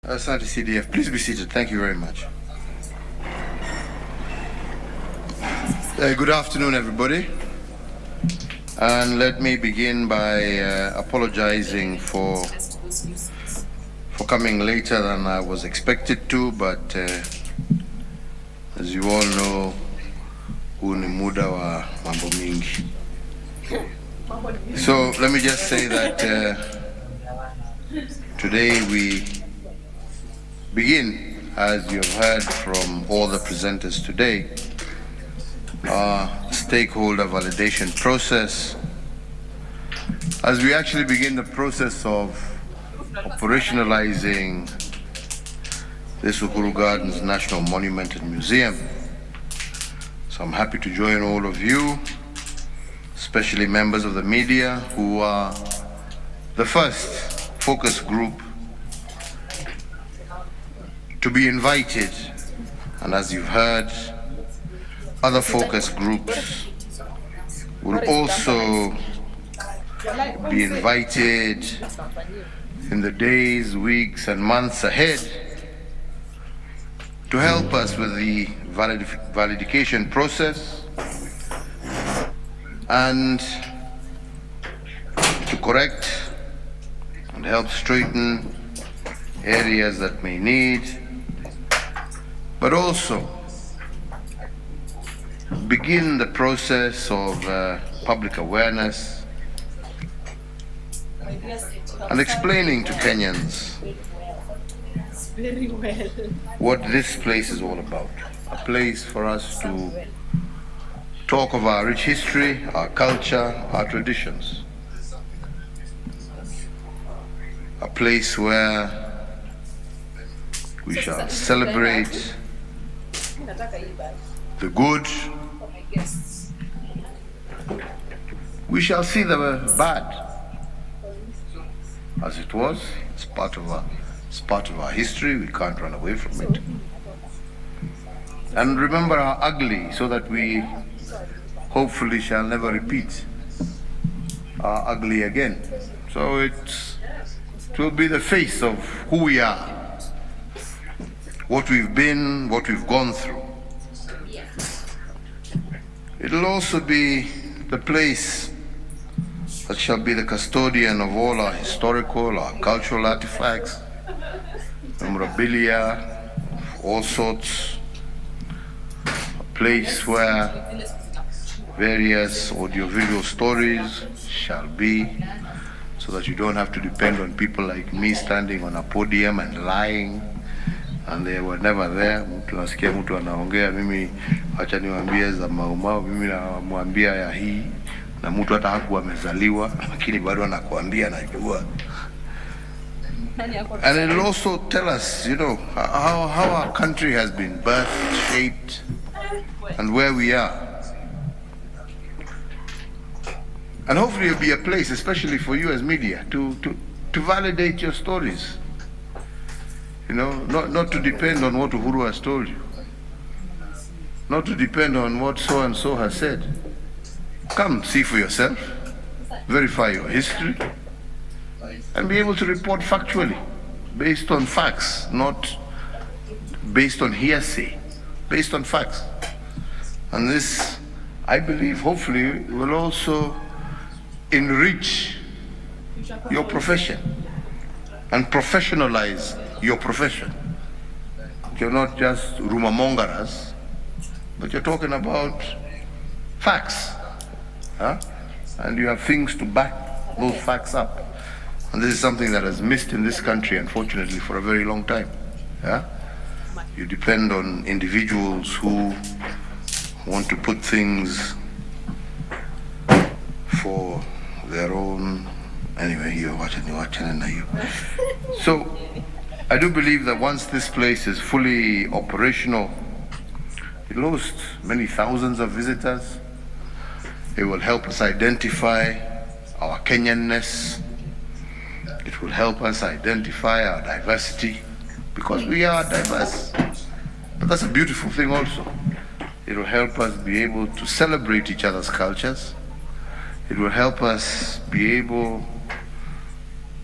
Asante CDF, please be seated. Thank you very much. Good afternoon, everybody. And let me begin by apologizing for coming later than I was expected to, but as you all know, huu ni muda wa mambo mingi. So let me just say that today we begin, as you have heard from all the presenters today, our stakeholder validation process, as we actually begin the process of operationalizing this Uhuru Gardens National Monument and Museum. So I'm happy to join all of you, especially members of the media who are the first focus group to be invited, and as you've heard, other focus groups will also be invited in the days, weeks, and months ahead to help us with the validation process and to correct and help straighten areas that may need, but also begin the process of public awareness and explaining to Kenyans what this place is all about. A place for us to talk of our rich history, our culture, our traditions. A place where we shall celebrate the good. We shall see the bad. As it was, it's part of our history. We can't run away from it. And remember our ugly, so that we hopefully shall never repeat our ugly again. So it will be the face of who we are, what we've been, what we've gone through. It'll also be the place that shall be the custodian of all our historical, our cultural artifacts, memorabilia, all sorts. A place where various audiovisual stories shall be, so that you don't have to depend on people like me standing on a podium and lying, and they were never there. Mtu nasikia mtu anaongea, mimi acha niwaambie za maumau, mimi namwambia ya hii, na mtu hata hakuwa amezaliwa, lakini bado anakuambia anajua. And it'll also tell us, you know, how our country has been birthed, shaped, and where we are. And hopefully it'll be a place, especially for you as media, to validate your stories. You know, not to depend on what Uhuru has told you. Not to depend on what so-and-so has said. Come see for yourself, verify your history, and be able to report factually, based on facts, not based on hearsay, based on facts. And this, I believe, hopefully, will also enrich your profession and professionalize your profession. You're not just rumor mongers, but you're talking about facts. Huh? And you have things to back those facts up. And this is something that has missed in this country, unfortunately, for a very long time. Yeah? You depend on individuals who want to put things for their own. Anyway, you're watching, and you. So, I do believe that once this place is fully operational, it'll host many thousands of visitors. It will help us identify our Kenyanness. It will help us identify our diversity, because we are diverse. But that's a beautiful thing also. It will help us be able to celebrate each other's cultures. It will help us be able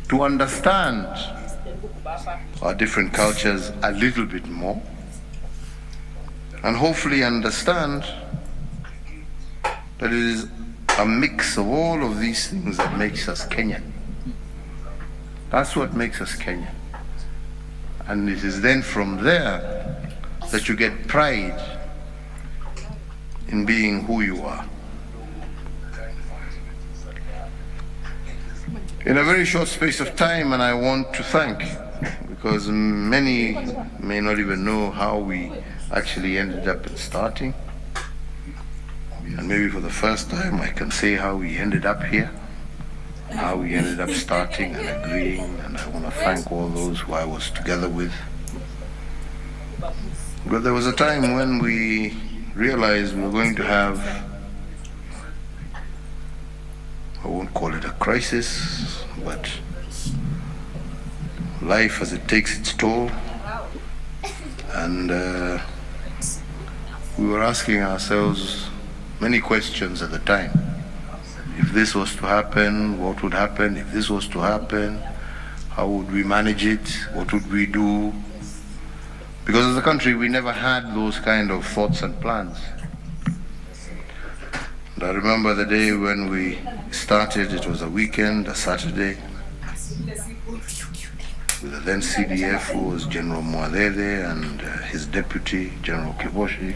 to understand our different cultures a little bit more, and hopefully understand that it is a mix of all of these things that makes us Kenyan. That's what makes us Kenyan. And it is then from there that you get pride in being who you are. In a very short space of time, and I want to thank, because many may not even know how we actually ended up starting. And maybe for the first time I can say how we ended up here, how we ended up starting and agreeing, and I want to thank all those who I was together with. But there was a time when we realized we were going to have, I won't call it a crisis, but life as it takes its toll. And we were asking ourselves many questions at the time. If this was to happen, what would happen? If this was to happen, how would we manage it? What would we do? Because as a country, we never had those kind of thoughts and plans. And I remember the day when we started, it was a weekend, a Saturday, with the then CDF, who was General Mwadede, and his deputy, General Kiboshi.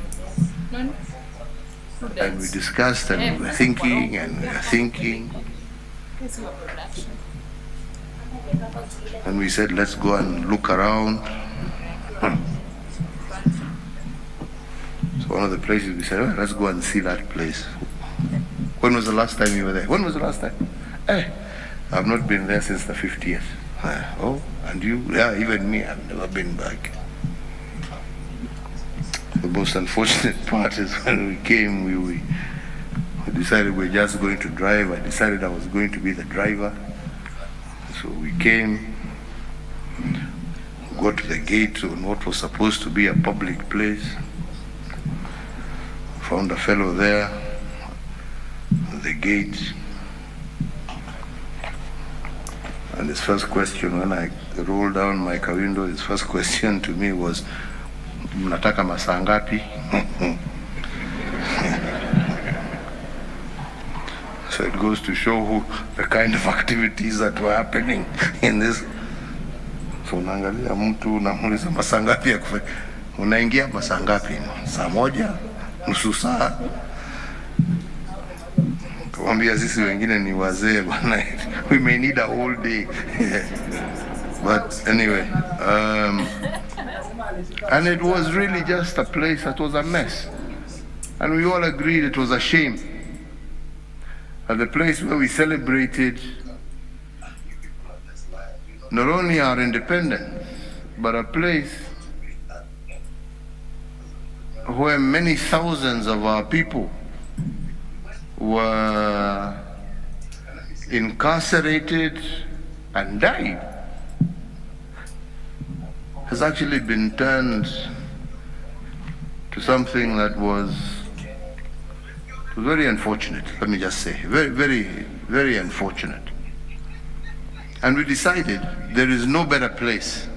And we discussed, and we were thinking, and we were thinking. And we said, let's go and look around. So one of the places we said, oh, let's go and see that place. When was the last time you were there? When was the last time? I've not been there since the 50th. Oh, and you? Yeah, even me, I've never been back. The most unfortunate part is when we came, we decided we were just going to drive. I decided I was going to be the driver. So we came, got to the gate on what was supposed to be a public place. Found a fellow there at the gate. And his first question, when I rolled down my car window, his first question to me was, mnataka masaa ngapi? So it goes to show the kind of activities that were happening in this. So unaangalia mtu unamuuliza masaa ngapi ya kufanya. Unaingia masaa ngapi? Saa moja, nusu saa. Kumwambia sisi wengine ni wazee bwana. We may need a whole day. But anyway, and it was really just a place that was a mess. And we all agreed it was a shame. At the place where we celebrated not only our independence, but a place where many thousands of our people were incarcerated and died, has actually been turned to something that was very unfortunate, let me just say, very, very, very unfortunate. And we decided there is no better place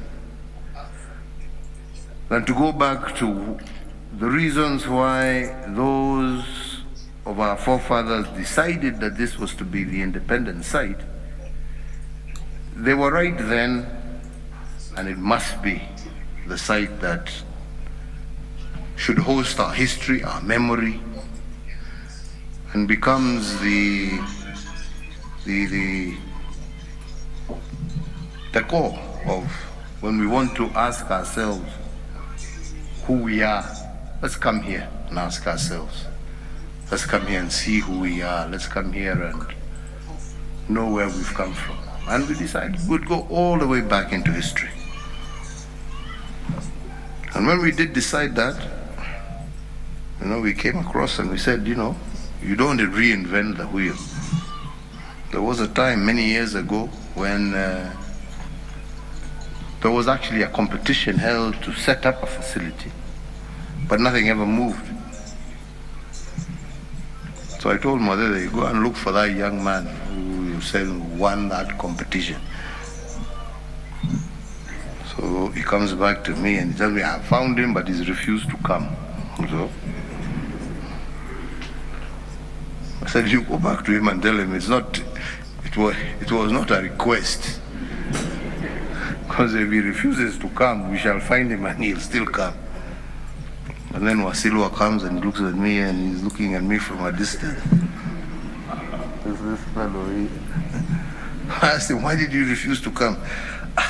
than to go back to the reasons why those of our forefathers decided that this was to be the independent site. They were right then, and it must be the site that should host our history, our memory, and becomes the core of when we want to ask ourselves who we are. Let's come here and ask ourselves. Let's come here and see who we are. Let's come here and know where we've come from. And we decided we'd go all the way back into history. And when we did decide that, we came across and we said, you don't reinvent the wheel. There was a time many years ago when there was actually a competition held to set up a facility, but nothing ever moved. So I told Mother, go and look for that young man who you said won that competition. he comes back to me and he tells me, I found him, but he's refused to come. So I said, you go back to him and tell him it was not a request. Because if he refuses to come, we shall find him and he'll still come. And then Wasilwa comes and looks at me and he's looking at me from a distance. This fellow here. I asked him, why did you refuse to come?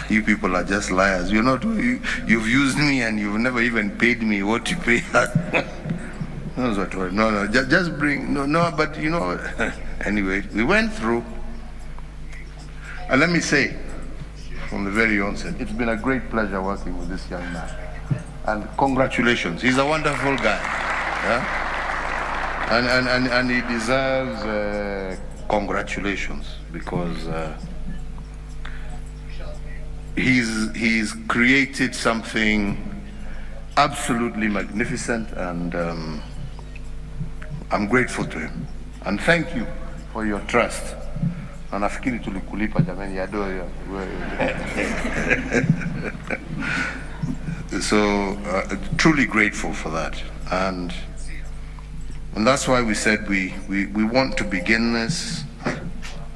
You people are just liars. You've used me and you've never even paid me what you pay us. No, just bring, no, but you know, anyway, we went through. And let me say, from the very onset, it's been a great pleasure working with this young man. And congratulations, he's a wonderful guy. Yeah? And he deserves congratulations because he's created something absolutely magnificent, and I'm grateful to him. And thank you for your trust. And nafikiri tulikulipa jamani yadoyo. So truly grateful for that, and that's why we said we want to begin this.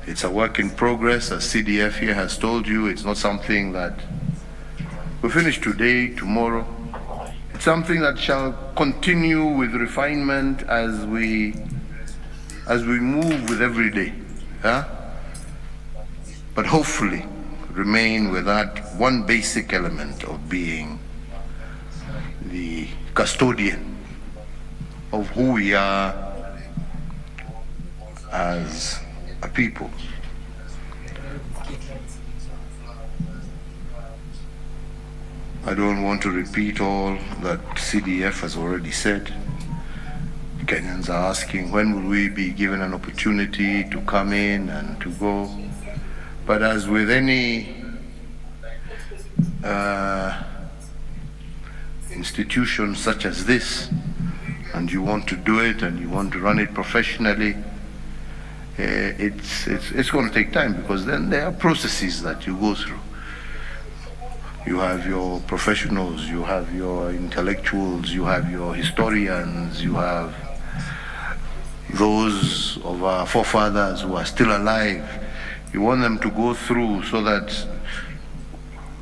It's a work in progress, as CDF here has told you. It's not something that we finish today, tomorrow. It's something that shall continue with refinement as we move with every day. Yeah? But hopefully remain with that one basic element of being the custodian of who we are as a people. I don't want to repeat all that CDF has already said. Kenyans are asking, when will we be given an opportunity to come in and to go? But as with any institution such as this, and you want to do it and you want to run it professionally, it's going to take time, because then there are processes that you go through. You have your professionals, you have your intellectuals, you have your historians, you have those of our forefathers who are still alive. You want them to go through so that,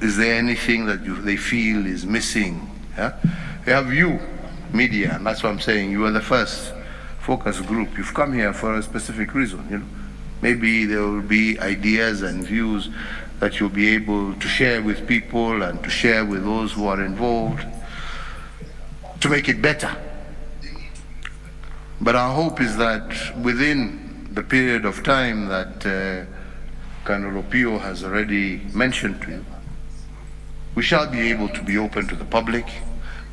is there anything that they feel is missing? Yeah? You have you, media, and that's what I'm saying. You are the first focus group. You've come here for a specific reason. You know, maybe there will be ideas and views that you'll be able to share with people and to share with those who are involved to make it better. But our hope is that within the period of time that Colonel Opio has already mentioned to you, we shall be able to be open to the public.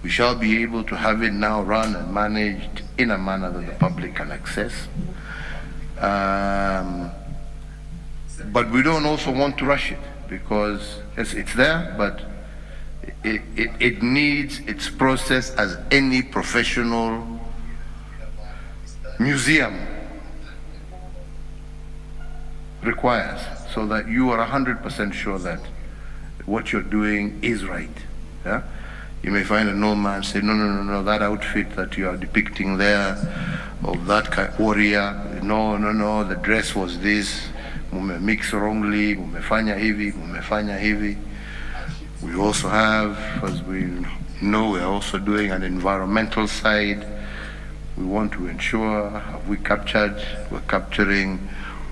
We shall be able to have it now run and managed in a manner that the public can access. But we don't also want to rush it, because it's there, but it needs its process as any professional museum requires, so that you are 100% sure that what you're doing is right. Yeah? You may find an old man say, no, that outfit that you are depicting there, of that kind, warrior, no, the dress was this, mume mix wrongly, mumefanya hivi. We also have, as we know, we are also doing an environmental side. We want to ensure, we're capturing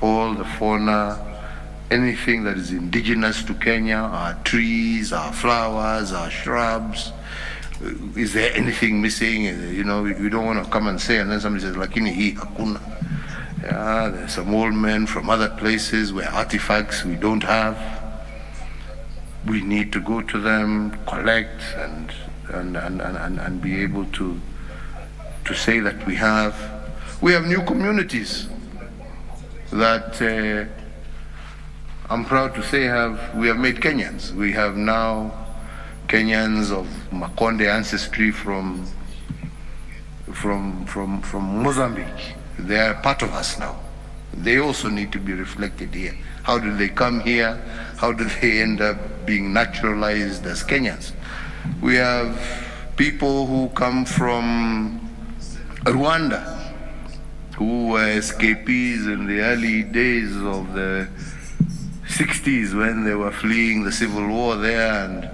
all the fauna, anything that is indigenous to Kenya, our trees, our flowers, our shrubs. Is there anything missing? You know, we don't want to come and say, and then somebody says, lakini hii hakuna. Yeah, there's some old men from other places where artifacts we don't have. We need to go to them, collect, and be able to say that we have new communities that I'm proud to say we have made Kenyans. We have now Kenyans of Makonde ancestry from Mozambique. They are part of us now. They also need to be reflected here. How did they come here? How did they end up being naturalized as Kenyans. We have people who come from Rwanda, who were escapees in the early days of the 60s when they were fleeing the civil war there, and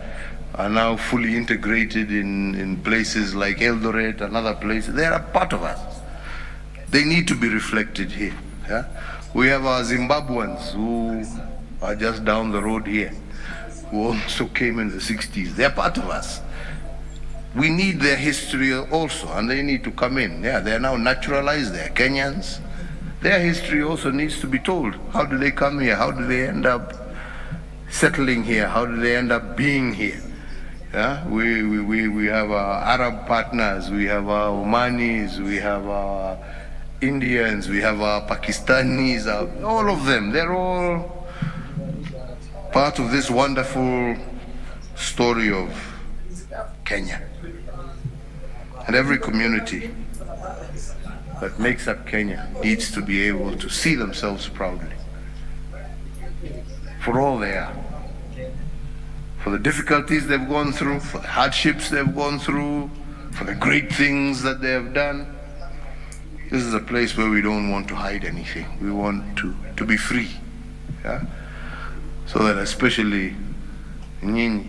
are now fully integrated in places like Eldoret and other places. They are a part of us. They need to be reflected here. Yeah? We have our Zimbabweans who are just down the road here, who also came in the 60s. They are part of us. We need their history also, and they need to come in. Yeah, they are now naturalized, they are Kenyans. Their history also needs to be told. How do they come here? How do they end up settling here? How do they end up being here? Yeah? We have our Arab partners, we have our Omanis, we have our Indians, we have our Pakistanis, all of them. They're all part of this wonderful story of Kenya. And every community that makes up Kenya needs to be able to see themselves proudly for all they are, for the difficulties they've gone through, for the hardships they've gone through, for the great things that they have done. This is a place where we don't want to hide anything. We want to be free. Yeah? So that especially Nyinyi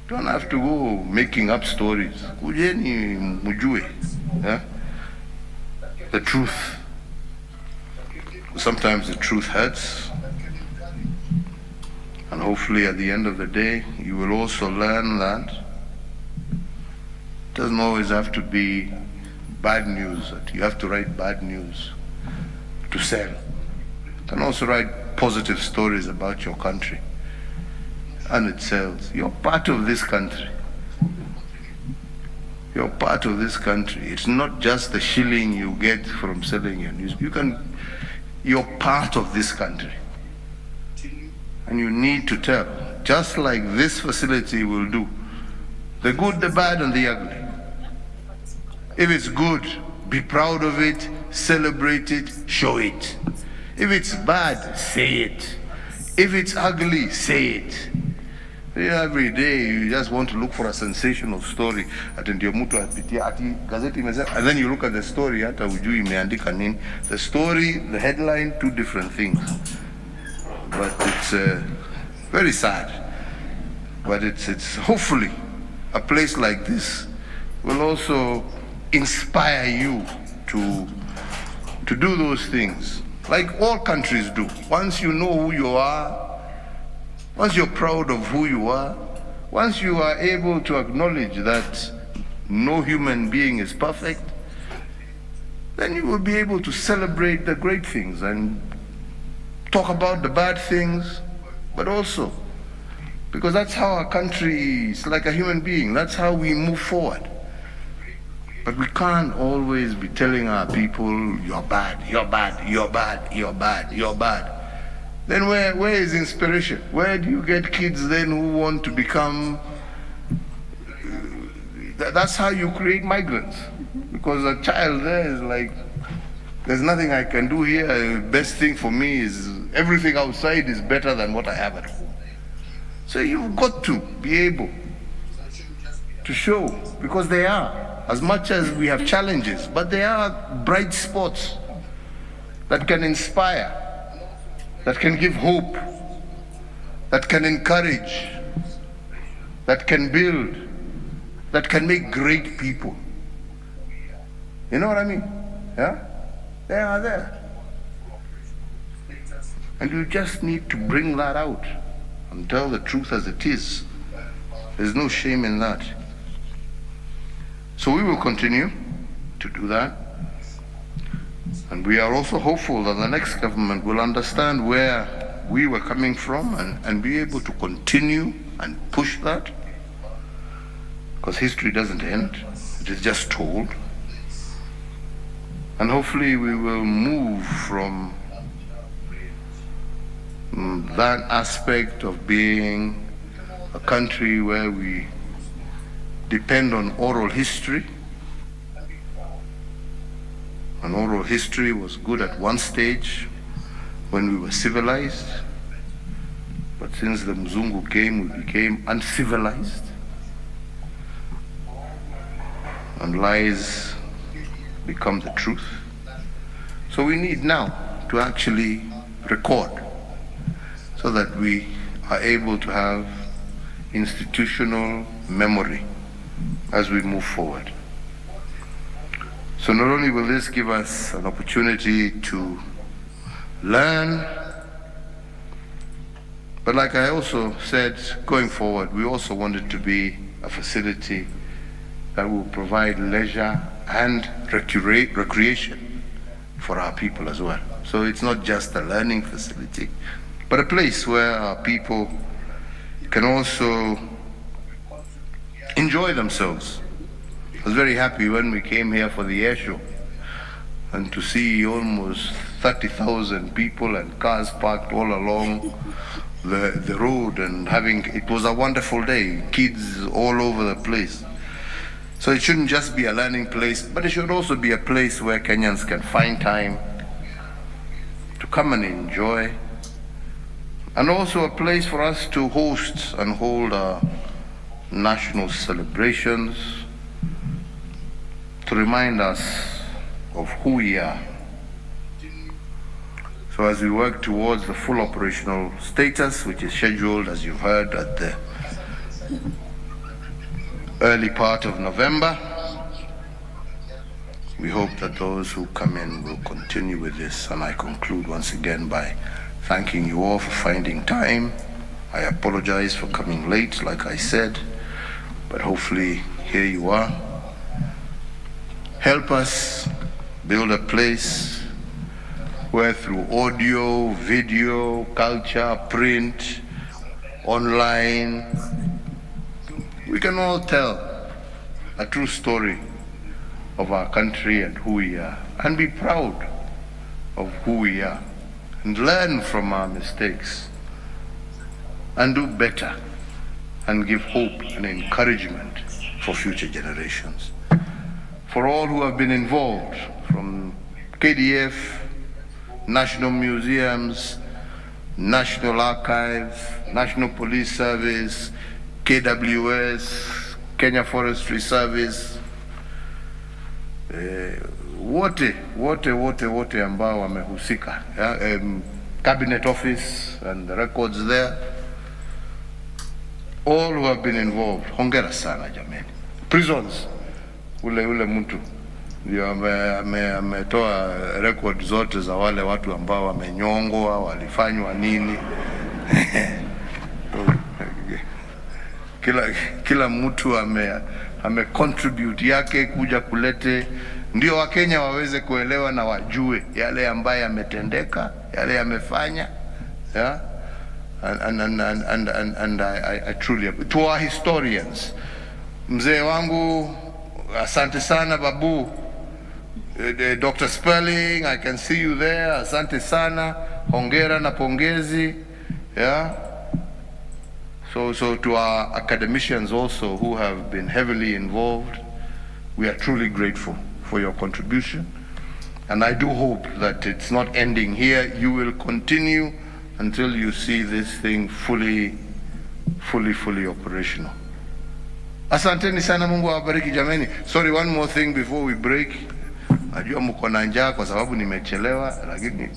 don't have to go making up stories. Kujeni mujue. Yeah? The truth. Sometimes the truth hurts. And hopefully at the end of the day, you will also learn that it doesn't always have to be bad news, that you have to write bad news to sell. You can also write positive stories about your country. And it sells. You're part of this country. You're part of this country. It's not just the shilling you get from selling your news. You're part of this country. And you need to tell, just like this facility will do, the good, the bad, and the ugly. If it's good, be proud of it, celebrate it, show it. If it's bad, say it. If it's ugly, say it. Every day you just want to look for a sensational story. And then you look at the story, the story, the headline, two different things. But it's very sad. But it's hopefully a place like this will also inspire you to do those things, like all countries do. Once you know who you are, once you're proud of who you are, once you are able to acknowledge that no human being is perfect, then you will be able to celebrate the great things and talk about the bad things, but also, because that's how our country is like a human being, that's how we move forward. But we can't always be telling our people, you're bad, you're bad, you're bad, you're bad, you're bad. Then where is inspiration? Where do you get kids then who want to become... That's how you create migrants. Because a child there is like, there's nothing I can do here. The best thing for me is everything outside is better than what I have at home. So you've got to be able to show, because they are. As much as we have challenges, but there are bright spots that can inspire, that can give hope, that can encourage, that can build, that can make great people. You know what I mean? Yeah? They are there. And you just need to bring that out and tell the truth as it is. There's no shame in that. So we will continue to do that. And we are also hopeful that the next government will understand where we were coming from and be able to continue and push that. Because history doesn't end, it is just told. And hopefully we will move from that aspect of being a country where we depend on oral history. And oral history was good at one stage when we were civilized, But since the Mzungu came, we became uncivilized. And lies become the truth. So we need now to actually record so that we are able to have institutional memory as we move forward. So not only will this give us an opportunity to learn, but like I also said, going forward, we also want it to be a facility that will provide leisure and recreation for our people as well. So it's not just a learning facility, but a place where our people can also enjoy themselves. I was very happy when we came here for the air show and to see almost 30,000 people and cars parked all along the road, and it was a wonderful day, kids all over the place. So it shouldn't just be a learning place, but it should also be a place where Kenyans can find time to come and enjoy, and also a place for us to host and hold our national celebrations, to remind us of who we are. So as we work towards the full operational status, which is scheduled, as you've heard, at the early part of November, we hope that those who come in will continue with this. And I conclude once again by thanking you all for finding time. I apologize for coming late, like I said, but hopefully here you are. Help us build a place where through audio, video, culture, print, online, we can all tell a true story of our country and who we are, and be proud of who we are, and learn from our mistakes, and do better, and give hope and encouragement for future generations. For all who have been involved, from KDF, National Museums, National Archives, National Police Service, KWS, Kenya Forestry Service, wote ambao wamehusika, Cabinet Office and the records there, all who have been involved, hongera sana jameni. Prisons, ule mtu ndio ametoa record zote za wale watu ambao wamenyongwa, walifanywa nini. Kila mtu ame contribute yake kuja kulete, ndio Wakenya waweze kuelewa na wajue yale ambayo yametendeka, yale yamefanya, yeah? And I truly, to our historians, mzee wangu, asante sana babu, Dr. Spelling, I can see you there, asante sana, hongera na pongezi, yeah? So to our academicians also who have been heavily involved, we are truly grateful for your contribution. And I do hope that it's not ending here. You will continue until you see this thing fully operational. Asanteni sana, Mungu awabariki jameni. Sorry, one more thing before we break. Najua mko na njaa kwa sababu nimechelewa, lakini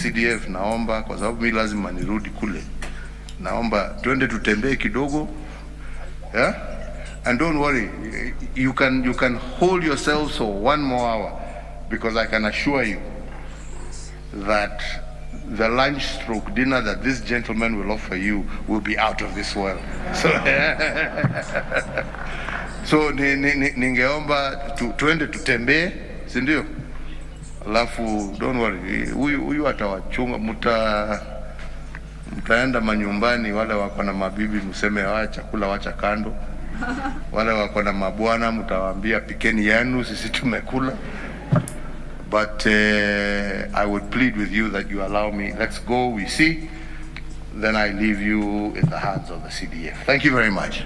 CDF naomba kwa sababu mimi lazima nirudi kule. Naomba twende tutembee kidogo, yeah? And don't worry, you can hold yourselves for one more hour, because I can assure you that the lunch stroke dinner that this gentleman will offer you will be out of this world. So ningeomba twende tutembee, si ndio? Alafu don't worry, huyu atawachunga, mtaenda manyumbani, wale wako na mabibi mseme wacha kula, wacha kando. Wale wako na mabwana mtawaambia pikeni yanu, sisi tumekula. But I would plead with you that you allow me, let's go, we see, then I leave you in the hands of the CDF. Thank you very much.